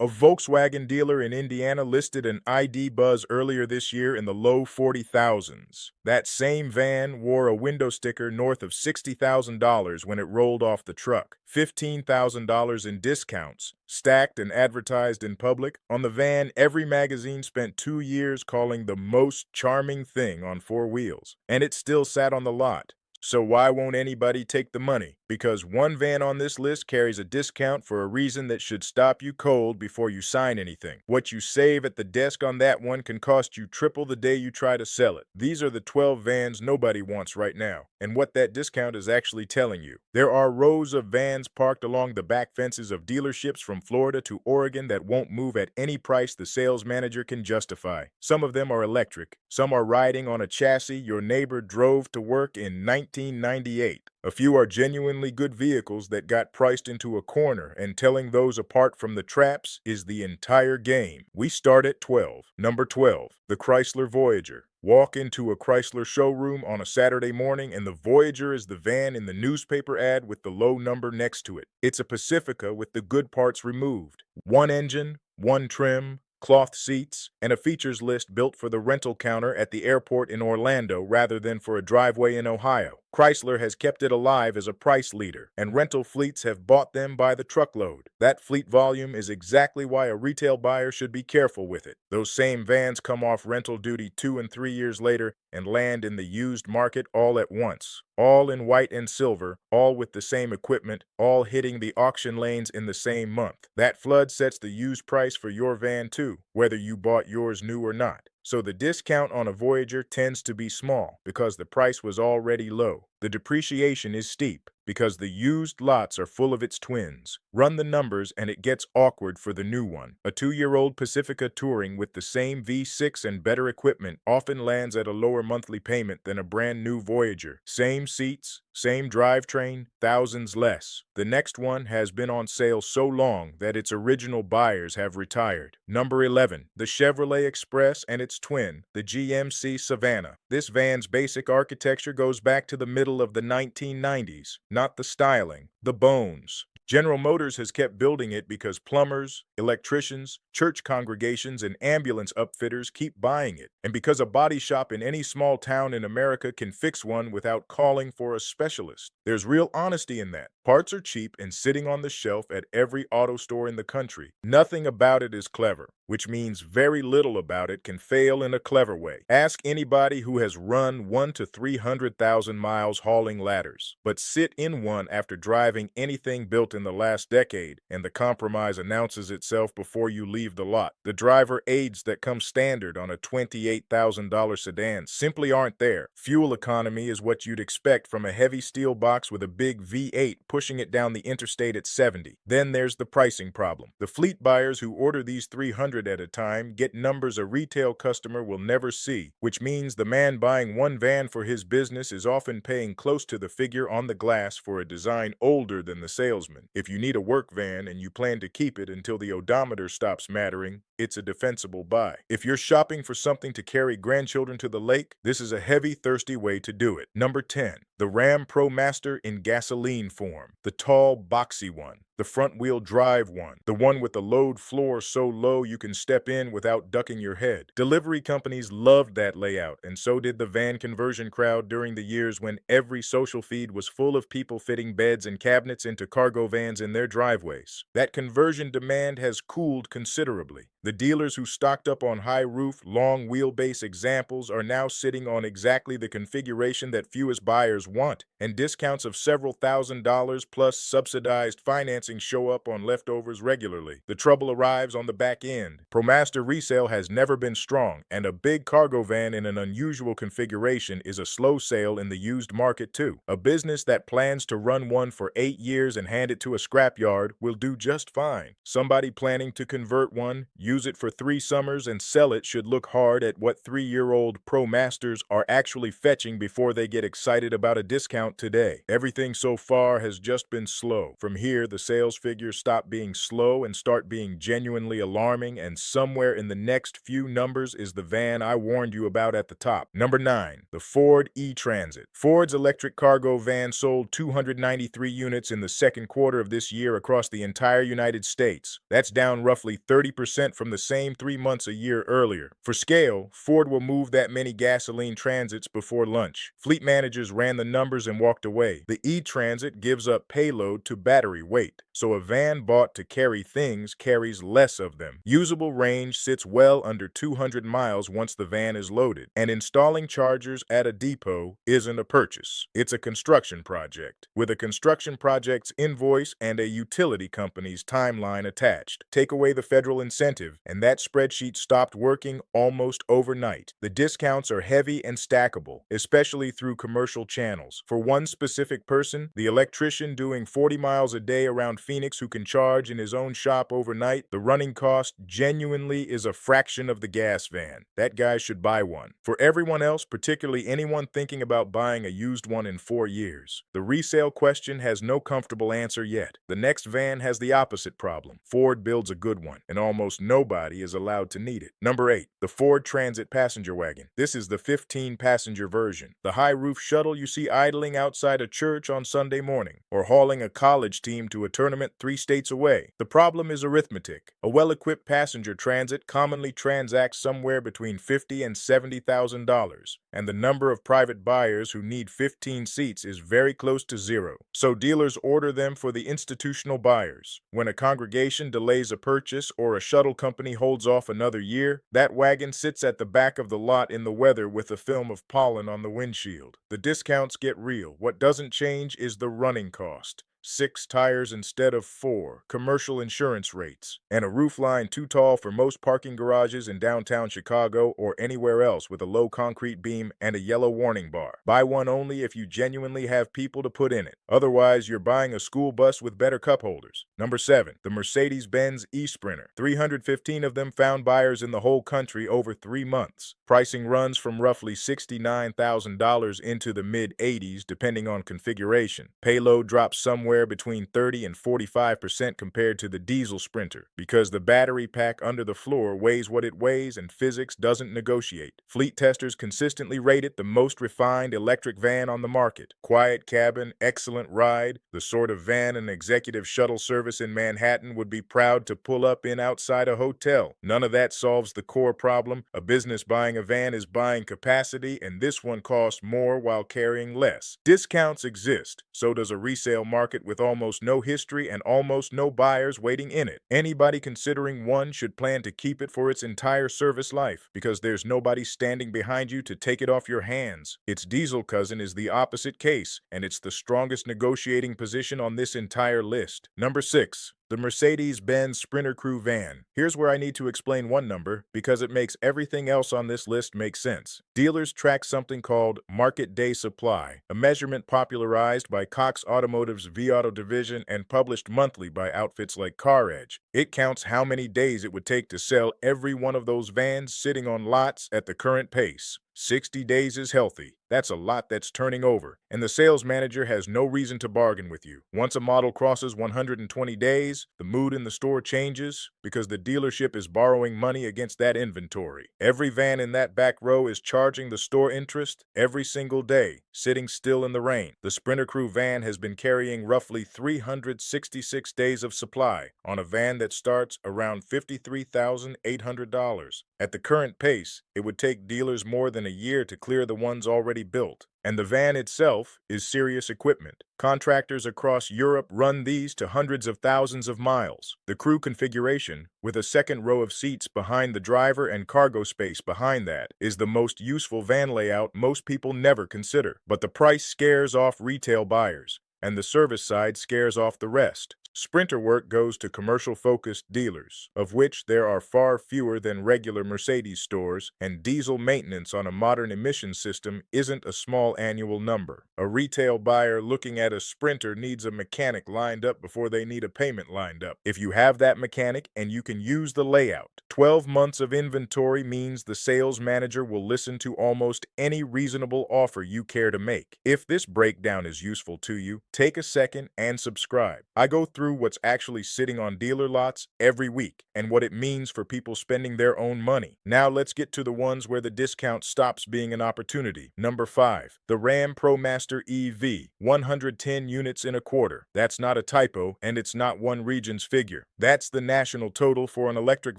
A Volkswagen dealer in Indiana listed an ID Buzz earlier this year in the low 40,000s. That same van wore a window sticker north of $60,000 when it rolled off the truck. $15,000 in discounts, stacked and advertised in public. On the van, every magazine spent 2 years calling the most charming thing on four wheels, and it still sat on the lot. So why won't anybody take the money? Because one van on this list carries a discount for a reason that should stop you cold before you sign anything. What you save at the desk on that one can cost you triple the day you try to sell it. These are the 12 vans nobody wants right now, and what that discount is actually telling you. There are rows of vans parked along the back fences of dealerships from Florida to Oregon that won't move at any price the sales manager can justify. Some of them are electric. Some are riding on a chassis your neighbor drove to work in 1998. A few are genuinely good vehicles that got priced into a corner, and telling those apart from the traps is the entire game. We start at 12. Number 12, the Chrysler Voyager. Walk into a Chrysler showroom on a Saturday morning and the Voyager is the van in the newspaper ad with the low number next to it. It's a Pacifica with the good parts removed. One engine, one trim, cloth seats, and a features list built for the rental counter at the airport in Orlando rather than for a driveway in Ohio. Chrysler has kept it alive as a price leader, and rental fleets have bought them by the truckload. That fleet volume is exactly why a retail buyer should be careful with it. Those same vans come off rental duty 2 and 3 years later and land in the used market all at once. All in white and silver, all with the same equipment, all hitting the auction lanes in the same month. That flood sets the used price for your van too, whether you bought yours new or not. So the discount on a Voyager tends to be small because the price was already low. The depreciation is steep because the used lots are full of its twins. Run the numbers and it gets awkward for the new one. A 2-year-old Pacifica touring with the same V6 and better equipment often lands at a lower monthly payment than a brand new Voyager. Same seats, same drivetrain, thousands less. The next one has been on sale so long that its original buyers have retired. Number 11, the Chevrolet Express and its twin, the GMC Savannah. This van's basic architecture goes back to the middle of the 1990s, not the styling, the bones. General Motors has kept building it because plumbers, electricians, church congregations, and ambulance upfitters keep buying it, and because a body shop in any small town in America can fix one without calling for a specialist. There's real honesty in that. Parts are cheap and sitting on the shelf at every auto store in the country. Nothing about it is clever, which means very little about it can fail in a clever way. Ask anybody who has run 1 to 300,000 miles hauling ladders, but sit in one after driving anything built in the last decade, and the compromise announces itself before you leave the lot. The driver aids that come standard on a $28,000 sedan simply aren't there. Fuel economy is what you'd expect from a heavy steel box with a big V8 pushing it down the interstate at 70. Then there's the pricing problem. The fleet buyers who order these 300 at a time get numbers a retail customer will never see, which means the man buying one van for his business is often paying close to the figure on the glass for a design older than the salesman. If you need a work van and you plan to keep it until the odometer stops mattering, it's a defensible buy. If you're shopping for something to carry grandchildren to the lake, this is a heavy, thirsty way to do it. Number 10, the Ram ProMaster in gasoline form. The tall, boxy one. The front-wheel drive one. The one with the load floor so low you can step in without ducking your head. Delivery companies loved that layout, and so did the van conversion crowd during the years when every social feed was full of people fitting beds and cabinets into cargo vans in their driveways. That conversion demand has cooled considerably. The dealers who stocked up on high-roof, long-wheelbase examples are now sitting on exactly the configuration that fewest buyers want, and discounts of several $1,000s plus subsidized financing show up on leftovers regularly. The trouble arrives on the back end. ProMaster resale has never been strong, and a big cargo van in an unusual configuration is a slow sale in the used market too. A business that plans to run one for 8 years and hand it to a scrapyard will do just fine. Somebody planning to convert one, use Use it for 3 summers and sell it should look hard at what 3-year-old Pro Masters are actually fetching before they get excited about a discount today. Everything so far has just been slow. From here, the sales figures stop being slow and start being genuinely alarming, and somewhere in the next few numbers is the van I warned you about at the top. Number 9, the Ford E-Transit. Ford's electric cargo van sold 293 units in the second quarter of this year across the entire United States. That's down roughly 30% from the same 3 months a year earlier. For scale, Ford will move that many gasoline transits before lunch. Fleet managers ran the numbers and walked away. The E-Transit gives up payload to battery weight, so a van bought to carry things carries less of them. Usable range sits well under 200 miles once the van is loaded, and installing chargers at a depot isn't a purchase. It's a construction project, with a construction project's invoice and a utility company's timeline attached. Take away the federal incentive, and that spreadsheet stopped working almost overnight. The discounts are heavy and stackable, especially through commercial channels. For one specific person, the electrician doing 40 miles a day around Phoenix who can charge in his own shop overnight, the running cost genuinely is a fraction of the gas van. That guy should buy one. For everyone else, particularly anyone thinking about buying a used one in 4 years, the resale question has no comfortable answer yet. The next van has the opposite problem. Ford builds a good one, and almost nobody is allowed to need it. Number 8, the Ford Transit passenger wagon. This is the 15-passenger version. The high-roof shuttle you see idling outside a church on Sunday morning, or hauling a college team to a tournament 3 states away. The problem is arithmetic. A well-equipped passenger transit commonly transacts somewhere between $50,000 and $70,000, and the number of private buyers who need 15 seats is very close to zero. So dealers order them for the institutional buyers. When a congregation delays a purchase or a shuttle company holds off another year, that wagon sits at the back of the lot in the weather with a film of pollen on the windshield. The discounts get real. What doesn't change is the running cost. 6 tires instead of 4, commercial insurance rates, and a roofline too tall for most parking garages in downtown Chicago or anywhere else with a low concrete beam and a yellow warning bar. Buy one only if you genuinely have people to put in it. Otherwise, you're buying a school bus with better cup holders. Number 7, the Mercedes-Benz E-Sprinter. 315 of them found buyers in the whole country over 3 months. Pricing runs from roughly $69,000 into the mid-80s depending on configuration. Payload drops somewhere between 30 and 45% compared to the diesel Sprinter, because the battery pack under the floor weighs what it weighs and physics doesn't negotiate. Fleet testers consistently rate it the most refined electric van on the market. Quiet cabin, excellent ride, the sort of van an executive shuttle service in Manhattan would be proud to pull up in outside a hotel. None of that solves the core problem. A business buying a van is buying capacity, and this one costs more while carrying less. Discounts exist, so does a resale market with almost no history and almost no buyers waiting in it. Anybody considering one should plan to keep it for its entire service life, because there's nobody standing behind you to take it off your hands. Its diesel cousin is the opposite case, and it's the strongest negotiating position on this entire list. Number 6. The Mercedes-Benz Sprinter Crew van. Here's where I need to explain one number, because it makes everything else on this list make sense. Dealers track something called market day supply, a measurement popularized by Cox Automotive's V-Auto division and published monthly by outfits like CarEdge. It counts how many days it would take to sell every one of those vans sitting on lots at the current pace. 60 days is healthy. That's a lot that's turning over, and the sales manager has no reason to bargain with you. Once a model crosses 120 days, the mood in the store changes because the dealership is borrowing money against that inventory. Every van in that back row is charging the store interest every single day, sitting still in the rain. The Sprinter Crew van has been carrying roughly 366 days of supply on a van that starts around $53,800. At the current pace, it would take dealers more than a year to clear the ones already built. And the van itself is serious equipment. Contractors across Europe run these to hundreds of thousands of miles. The crew configuration, with a second row of seats behind the driver and cargo space behind that, is the most useful van layout most people never consider. But the price scares off retail buyers, and the service side scares off the rest. Sprinter work goes to commercial-focused dealers, of which there are far fewer than regular Mercedes stores, and diesel maintenance on a modern emission system isn't a small annual number. A retail buyer looking at a Sprinter needs a mechanic lined up before they need a payment lined up. If you have that mechanic and you can use the layout, 12 months of inventory means the sales manager will listen to almost any reasonable offer you care to make. If this breakdown is useful to you, take a second and subscribe. I go through what's actually sitting on dealer lots every week and what it means for people spending their own money. Now let's get to the ones where the discount stops being an opportunity. Number 5. The Ram ProMaster EV, 110 units in a quarter. That's not a typo, and it's not one region's figure. That's the national total for an electric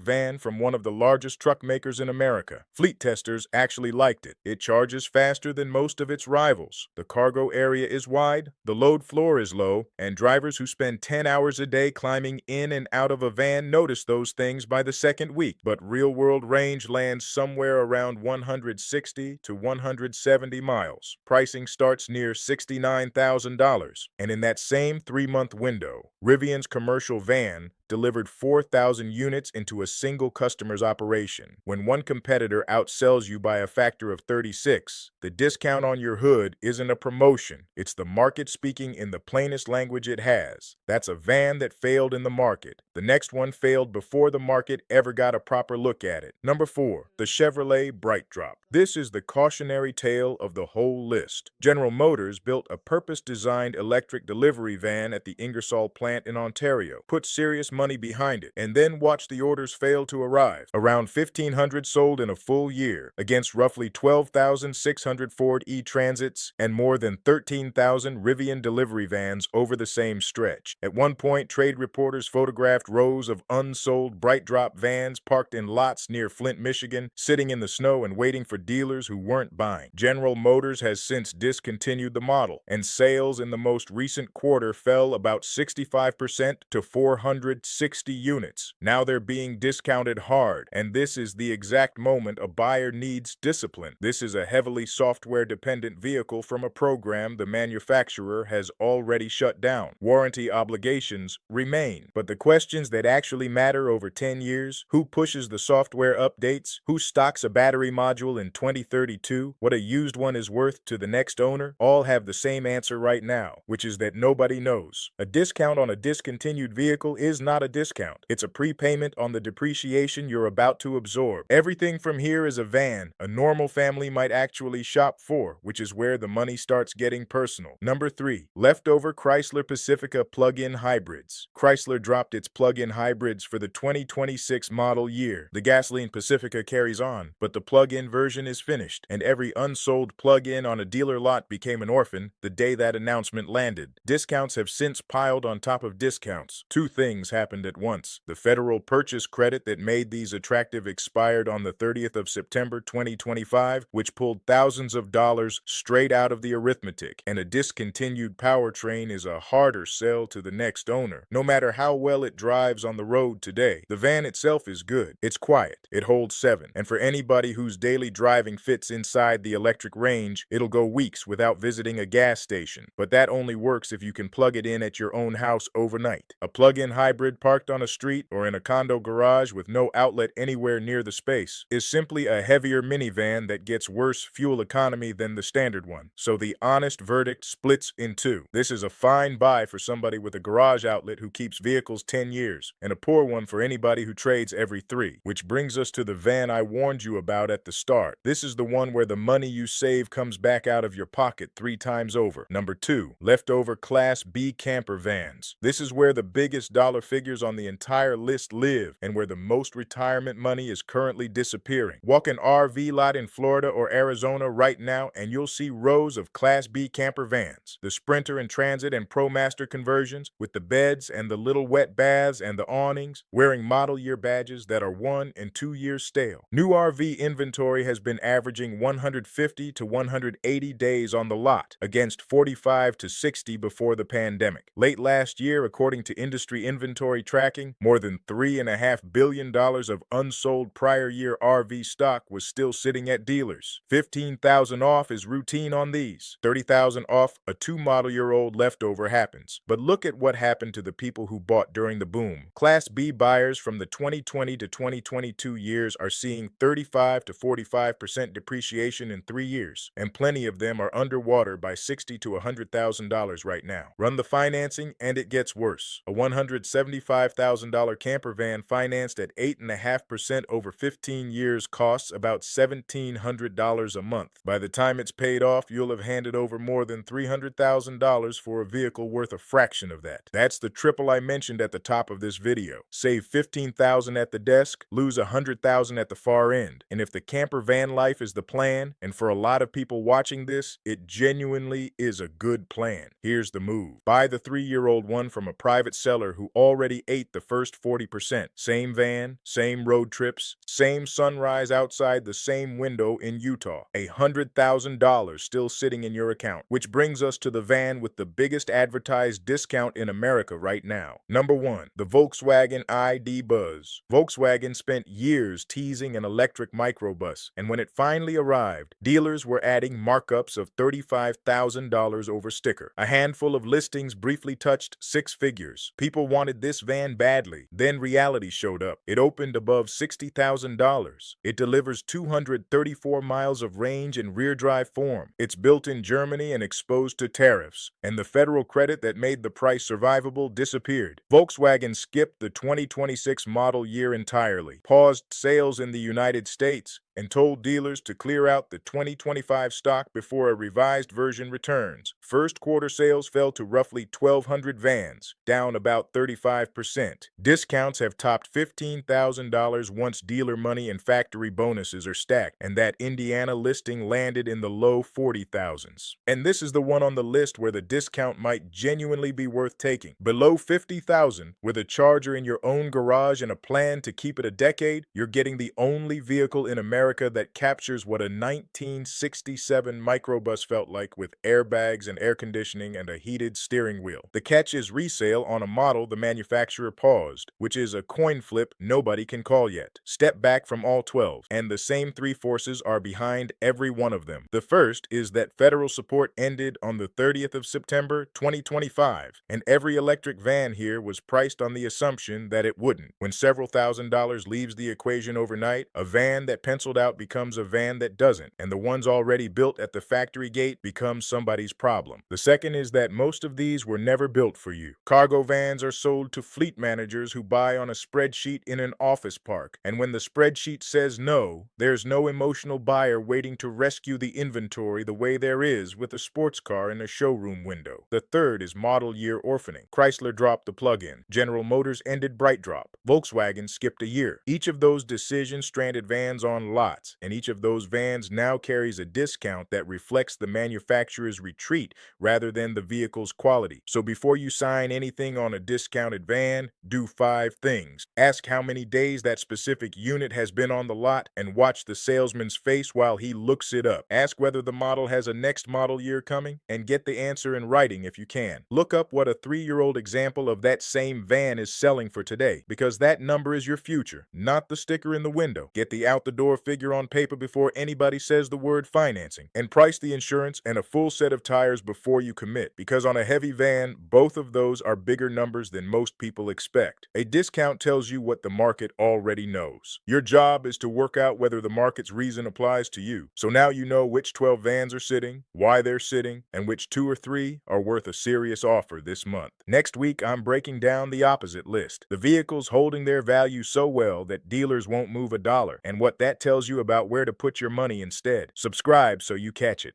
van from one of the largest truck makers in America. Fleet testers actually liked it. It charges faster than most of its rivals. The cargo area is wide, the load floor is low, and drivers who spend 10 hours a day climbing in and out of a van notice those things by the second week. But real-world range lands somewhere around 160 to 170 miles. Pricing starts near $69,000. And in that same 3-month window, Rivian's commercial van delivered 4,000 units into a single customer's operation. When one competitor outsells you by a factor of 36, the discount on your hood isn't a promotion. It's the market speaking in the plainest language it has. That's a van that failed in the market. The next one failed before the market ever got a proper look at it. Number 4. The Chevrolet BrightDrop. This is the cautionary tale of the whole list. General Motors built a purpose-designed electric delivery van at the Ingersoll plant in Ontario, put serious money behind it, and then watched the orders fail to arrive. Around 1,500 sold in a full year, against roughly 12,600 Ford E-Transits and more than 13,000 Rivian delivery vans over the same stretch. At one point, trade reporters photographed rows of unsold BrightDrop vans parked in lots near Flint, Michigan, sitting in the snow and waiting for dealers who weren't buying. General Motors has since discontinued the model, and sales in the most recent quarter fell about 65% to 460 units. Now they're being discounted hard, and this is the exact moment a buyer needs discipline. This is a heavily software-dependent vehicle from a program the manufacturer has already shut down. Warranty obligations remain, but the questions that actually matter over 10 years, who pushes the software updates, who stocks a battery module in 2032, what a used one is worth to the next owner, all have the same answer right now, which is that nobody knows. A discount on a discontinued vehicle is not a discount. It's a prepayment on the depreciation you're about to absorb. Everything from here is a van a normal family might actually shop for, which is where the money starts getting personal. Number 3. Leftover Chrysler Pacifica plug-in hybrids. Chrysler dropped its plug-in hybrids for the 2026 model year. The gasoline Pacifica carries on, but the plug-in version is finished, and every unsold plug-in on a dealer lot became an orphan the day that announcement landed. Discounts have since piled on top of discounts. Two things happened at once. The federal purchase credit that made these attractive expired on the 30th of September 2025, which pulled thousands of dollars straight out of the arithmetic, and a discontinued powertrain is a harder sell to the next owner. No matter how well it drives on the road today, the van itself is good. It's quiet. It holds 7. And for anybody whose daily driving fits inside the electric range, it'll go weeks without visiting a gas station. But that only works if you can plug it in at your own house overnight. A plug-in hybrid parked on a street or in a condo garage with no outlet anywhere near the space is simply a heavier minivan that gets worse fuel economy than the standard one. So the honest verdict splits in two. This is a fine buy for somebody with a garage outlet who keeps vehicles 10 years, and a poor one for anybody who trades every 3. Which brings us to the van I warned you about at the start. This is the one where the money you save comes back out of your pocket 3 times over. Number 2. Leftover Class B camper vans. This is where the biggest dollar figures on the entire list live, and where the most retirement money is currently disappearing. Walk an RV lot in Florida or Arizona right now, and you'll see rows of Class B camper vans. The Sprinter and Transit and ProMaster conversions, with the beds and the little wet baths and the awnings, wearing model year badges that are 1 and 2 years stale. New RV inventory has has been averaging 150 to 180 days on the lot, against 45 to 60 before the pandemic. Late last year, according to industry inventory tracking, more than $3.5 billion of unsold prior year RV stock was still sitting at dealers. 15,000 off is routine on these. 30,000 off a 2-model-year-old leftover happens. But look at what happened to the people who bought during the boom. Class B buyers from the 2020 to 2022 years are seeing 35 to 45% depreciation in 3 years, and plenty of them are underwater by $60,000 to $100,000 right now. Run the financing and it gets worse. A $175,000 camper van financed at 8.5% over 15 years costs about $1,700 a month. By the time it's paid off, you'll have handed over more than $300,000 for a vehicle worth a fraction of that. That's the triple I mentioned at the top of this video. Save $15,000 at the desk, lose $100,000 at the far end. And if the camper van life is the plan, and for a lot of people watching this, it genuinely is a good plan. Here's the move. Buy the 3-year-old one from a private seller who already ate the first 40%. Same van, same road trips, same sunrise outside the same window in Utah. $100,000 still sitting in your account, which brings us to the van with the biggest advertised discount in America right now. Number 1, the Volkswagen ID buzz. Volkswagen spent years teasing an electric microbus, and when it finally arrived, dealers were adding markups of $35,000 over sticker. A handful of listings briefly touched 6 figures. People wanted this van badly. Then reality showed up. It opened above $60,000. It delivers 234 miles of range in rear-drive form. It's built in Germany and exposed to tariffs, and the federal credit that made the price survivable disappeared. Volkswagen skipped the 2026 model year entirely, paused sales in the United States, and told dealers to clear out the 2025 stock before a revised version returns. First quarter sales fell to roughly 1,200 vans, down about 35%. Discounts have topped $15,000 once dealer money and factory bonuses are stacked, and that Indiana listing landed in the low 40,000s. And this is the one on the list where the discount might genuinely be worth taking. Below $50,000, with a Charger in your own garage and a plan to keep it a decade, you're getting the only vehicle in America that captures what a 1967 microbus felt like, with airbags and air conditioning and a heated steering wheel. The catch is resale on a model the manufacturer paused, which is a coin flip nobody can call yet. Step back from all 12, and the same 3 forces are behind every one of them. The first is that federal support ended on the 30th of September 2025, and every electric van here was priced on the assumption that it wouldn't. When several $1,000s leaves the equation overnight, a van that penciled out becomes a van that doesn't, and the ones already built at the factory gate become somebody's problem. The second is that most of these were never built for you. Cargo vans are sold to fleet managers who buy on a spreadsheet in an office park, and when the spreadsheet says no, there's no emotional buyer waiting to rescue the inventory the way there is with a sports car in a showroom window. The third is model year orphaning. Chrysler dropped the plug-in. General Motors ended BrightDrop. Volkswagen skipped a year. Each of those decisions stranded vans on lots, and each of those vans now carries a discount that reflects the manufacturer's retreat rather than the vehicle's quality. So before you sign anything on a discounted van, do 5 things. Ask how many days that specific unit has been on the lot, and watch the salesman's face while he looks it up. Ask whether the model has a next model year coming, and get the answer in writing if you can. Look up what a 3-year-old example of that same van is selling for today, because that number is your future, not the sticker in the window. Get the out-the-door figure on paper before anybody says the word financing, and price the insurance and a full set of tires before you commit, because on a heavy van, both of those are bigger numbers than most people expect. A discount tells you what the market already knows. Your job is to work out whether the market's reason applies to you. So now you know which 12 vans are sitting, why they're sitting, and which 2 or 3 are worth a serious offer this month. Next week, I'm breaking down the opposite list. The vehicles holding their value so well that dealers won't move a dollar, and what that tells you about where to put your money instead. Subscribe so you catch it.